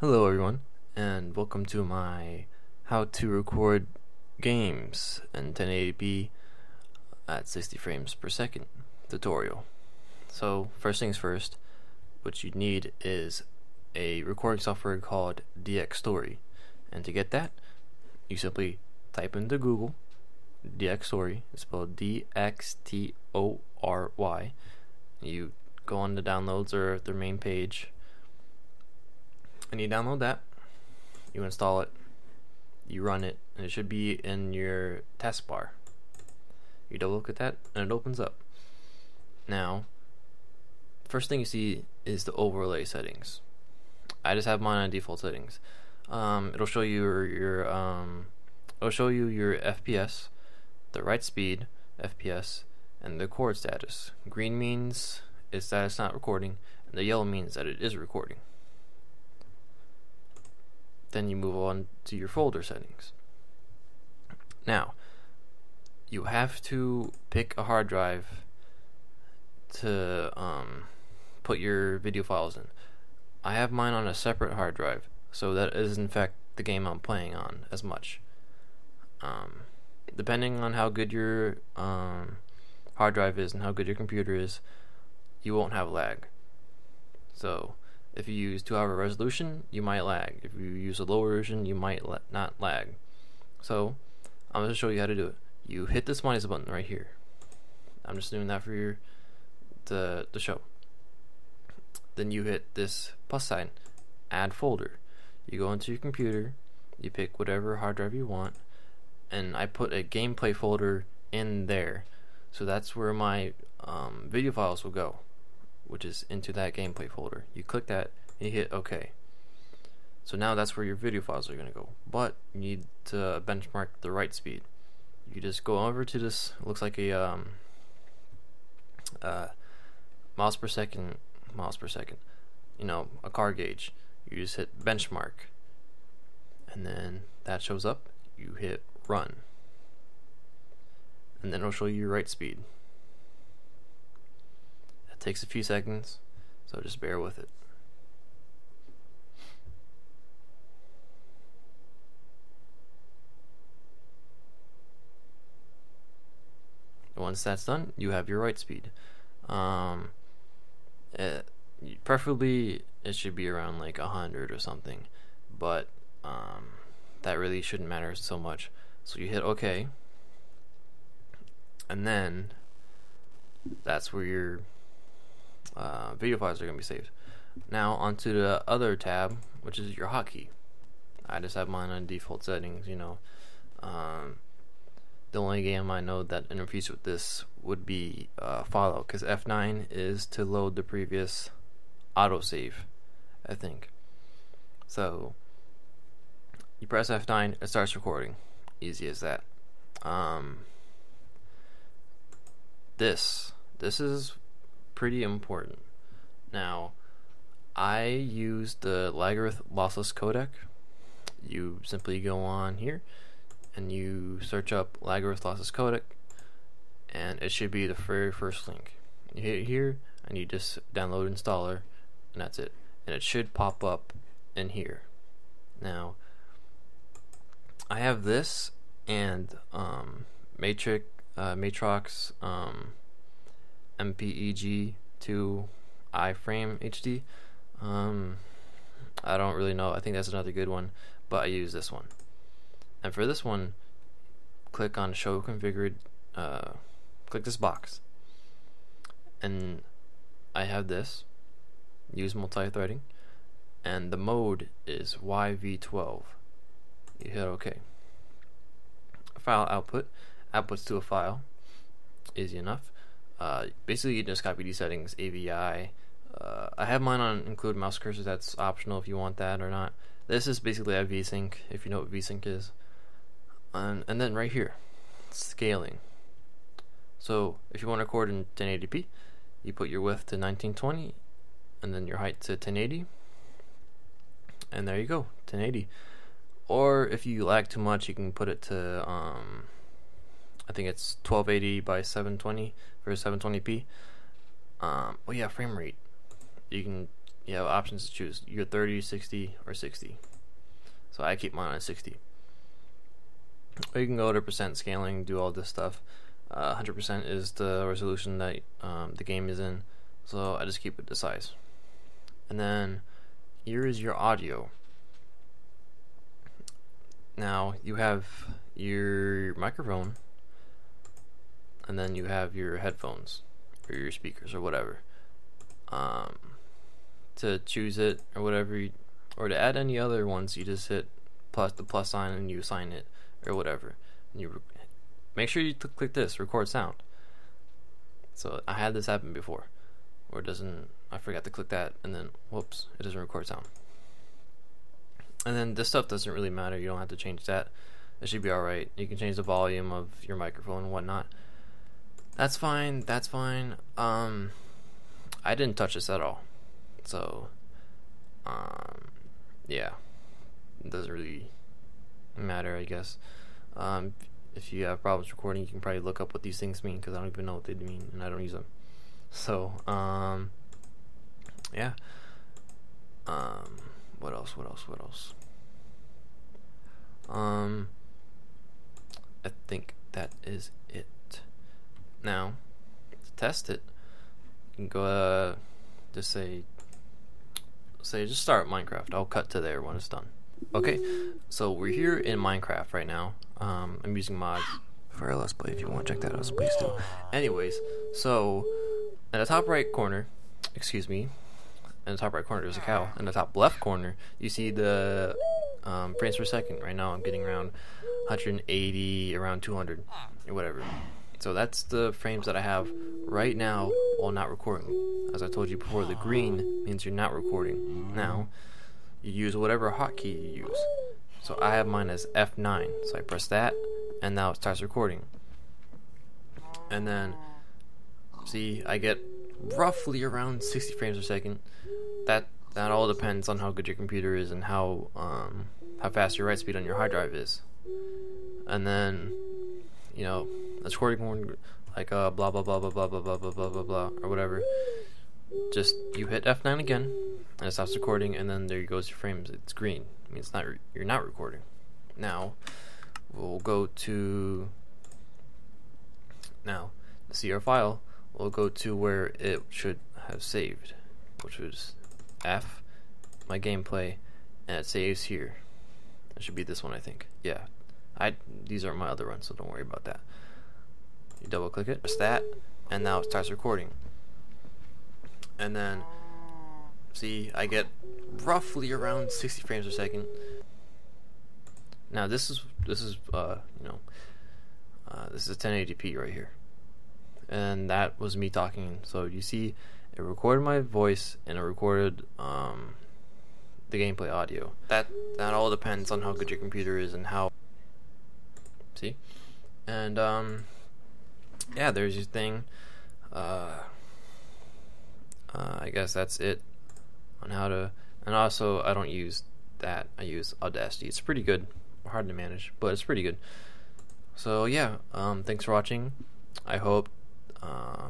Hello everyone, and welcome to my how to record games in 1080p at 60 frames per second tutorial. So first things first, what you need is a recording software called DxStory, and to get that, you simply type into Google DxStory. It's spelled DxTory. You go on the downloads or their main page, and you download that, you install it, you run it, and it should be in your taskbar. You double click that and it opens up. Now, first thing you see is the overlay settings. I just have mine on default settings. It'll show you your FPS, the write speed, FPS, and the record status. Green means it's that it's not recording, and the yellow means that it is recording. Then you move on to your folder settings. Now, you have to pick a hard drive to put your video files in. I have mine on a separate hard drive, so that doesn't affect the game I'm playing on as much. Depending on how good your hard drive is and how good your computer is, you won't have lag. So if you use 2-hour resolution, you might lag. If you use a lower version, you might not lag. So I'm going to show you how to do it. You hit this minus button right here. I'm just doing that for the show. Then you hit this plus sign, add folder. You go into your computer, you pick whatever hard drive you want, and I put a gameplay folder in there. So that's where my video files will go, which is into that gameplay folder. You click that and you hit OK. So now that's where your video files are going to go. But you need to benchmark the write speed. You just go over to this, it looks like a miles per second, you know, a car gauge. You just hit benchmark, and then that shows up. You hit run, and then it'll show you your write speed. It takes a few seconds, so just bear with it. Once that's done, you have your write speed. Preferably it should be around like 100 or something, but that really shouldn't matter so much. So you hit OK, and then that's where your video files are going to be saved. Now onto the other tab, which is your hotkey. I just have mine on default settings, you know. The only game I know that interfaces with this would be Fallout, because F9 is to load the previous autosave, I think. So you press F9, it starts recording. Easy as that. This is pretty important. Now, I use the Lagarith lossless codec. You simply go on here and you search up Lagarith lossless codec, and it should be the very first link. You hit here and you just download installer, and that's it. And it should pop up in here. Now, I have this and Matrox MPEG 2 iframe HD. I don't really know. I think that's another good one, but I use this one. And for this one, click on show configured, click this box, and I have this, use multi-threading, and the mode is YV12. You hit OK. File outputs to a file, easy enough. Basically you just copy these settings, AVI. I have mine on include mouse cursor. That's optional if you want that or not. This is basically a VSync, if you know what VSync is. And then right here, scaling. So if you want to record in 1080p, you put your width to 1920 and then your height to 1080, and there you go, 1080. Or if you lag too much, you can put it to I think it's 1280 by 720 for 720p. Oh yeah, frame rate. You can you have options to choose. You're 30, 60, or 60. So I keep mine at 60. Or you can go to percent scaling, do all this stuff. 100% is the resolution that the game is in, so I just keep it the size. And then here is your audio. Now you have your microphone, and then you have your headphones or your speakers or whatever. To choose it or whatever, or to add any other ones, you just hit the plus sign and you assign it or whatever. And you make sure you click this record sound. So I had this happen before, or it doesn't. I forgot to click that, and then whoops, it doesn't record sound. And then this stuff doesn't really matter. You don't have to change that. It should be alright. You can change the volume of your microphone and whatnot. That's fine. That's fine. I didn't touch this at all. So, yeah, it doesn't really matter, I guess. If you have problems recording, you can probably look up what these things mean, because I don't even know what they mean, and I don't use them. So, yeah. What else? I think that is it. Now, to test it, you can go, just just start Minecraft. I'll cut to there when it's done. Okay, so we're here in Minecraft right now. I'm using mods for Let's Play. If you want to check that out, so please do. Anyways, so in the top right corner, in the top right corner there's a cow. In the top left corner, you see the frames per second. Right now I'm getting around 180, around 200, or whatever. So that's the frames that I have right now while not recording. As I told you before, the green means you're not recording. Now, you use whatever hotkey you use. So I have mine as F9. So I press that, and now it starts recording. And then, see, I get roughly around 60 frames per second. That all depends on how good your computer is and how fast your write speed on your hard drive is. And then, you know, that's recording one like blah blah blah blah blah blah blah blah blah blah blah or whatever. Just you hit F9 again, and it stops recording, and then there goes your frames. It's green. I mean, it's not you're not recording. Now we'll go to to see our file. We'll go to where it should have saved, which was F, my gameplay, and it saves here. It should be this one, I think. Yeah, these are my other ones, so don't worry about that. You double click it, press that, and now it starts recording. And then, see, I get roughly around 60 frames per second. Now this is this is 1080p right here, and that was me talking. So you see, it recorded my voice and it recorded the gameplay audio. That all depends on how good your computer is and how. See, and yeah, there's your thing. I guess that's it on how to. And also, I don't use that. I use Audacity. It's pretty good. Hard to manage, but it's pretty good. So yeah, thanks for watching. I hope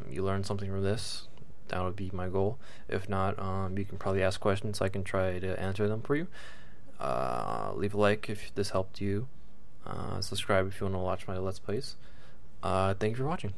you learned something from this. That would be my goal. If not, you can probably ask questions so I can try to answer them for you. Leave a like if this helped you. Subscribe if you want to watch my Let's Plays. Thank you for watching.